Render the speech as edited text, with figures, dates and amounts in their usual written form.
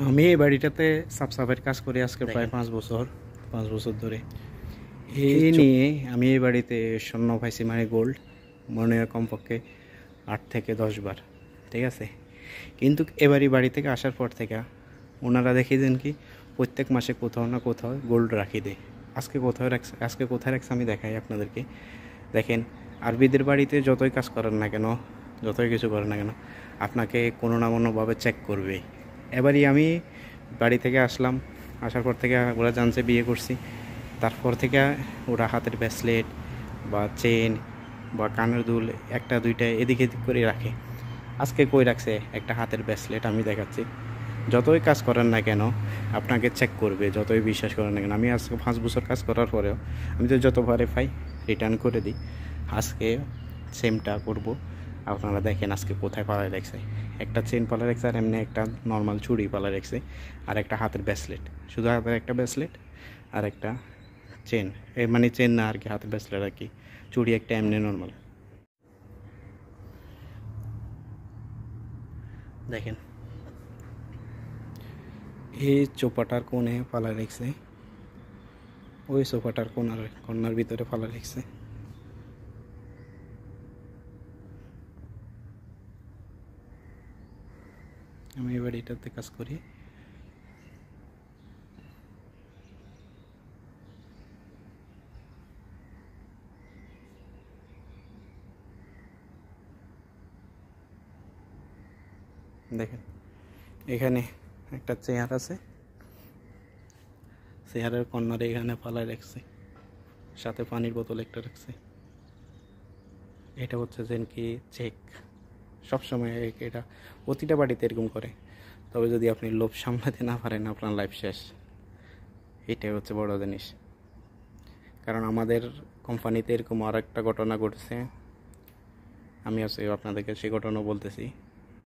আমি এই বাড়িটাতে সাফসাফের কাজ করি আজকে প্রায় 5 বছর ধরে। এই নিয়ে আমি এই বাড়িতে স্বর্ণ পাইছি, মানে গোল্ড, মনে হয় কমপক্ষে 8 থেকে 10 বার, ঠিক আছে। কিন্তু এবারই বাড়ি থেকে আসার পর থেকে ওনারা দেখি দেন কি প্রত্যেক মাসে কোথাও না কোথাও গোল্ড রাখি দেয়। আজকে কোথায় রাখছে আমি দেখাই আপনাদেরকে। দেখেন, আরবিদের বাড়িতে যতই কাজ করেন না কেন, যতই কিছু করেন না কেন, আপনাকে কোনো না কোনোভাবে চেক করবে। এবারই আমি বাড়ি থেকে আসার পর থেকে ওরা জানছে বিয়ে করছি, তারপর থেকে ওরা হাতের ব্রেসলেট বা চেন বা কানের দুল একটা দুইটা এদিক এদিক করে রাখে। আজকে কই রাখছে একটা হাতের ব্রেসলেট, আমি দেখাচ্ছি। যতই কাজ করেন না কেন আপনাকে চেক করবে, যতই বিশ্বাস করেন না কেন। আমি আজকে 5 বছর কাজ করার পরেও আমি তো যতবারে পাই রিটার্ন করে দিই। আজকে সেমটা করব। আপনারা দেখেন আজকে কোথায় পালা রাখছে। একটা চেন পালা রাখছে, আর এমনি একটা নর্মাল চুড়ি পালা রাখছে, আর একটা হাতের ব্রেসলেট। শুধু হাতের একটা ব্রেসলেট আর একটা চেন, মানে চেন না আর কি, হাতের ব্রেসলেট আর কি, চুড়ি একটা এমনি নর্মাল। দেখেন এই চোপাটার কোণে পালা রেখেছে, ওই সোফাটার কর্নার ভিতরে পালা রেখেছে। আমি এবার এটাতে কাজ করি। দেখেন এখানে একটা চেয়ার আছে, চেয়ারের কর্নারে এখানে পালা রাখছে, সাথে পানির বোতল একটা রাখছে। এটা হচ্ছে যেন কি চেক, সবসময় এটা প্রতিটা বাড়িতে এরকম করে। তবে যদি আপনি লোভ সামলাতে না পারেন, আপনার লাইফ শেষ। এটাই হচ্ছে বড় জিনিস। কারণ আমাদের কোম্পানিতে এরকম আর একটা ঘটনা ঘটেছে, আমি আপনাদেরকে সেই ঘটনা বলতেছি।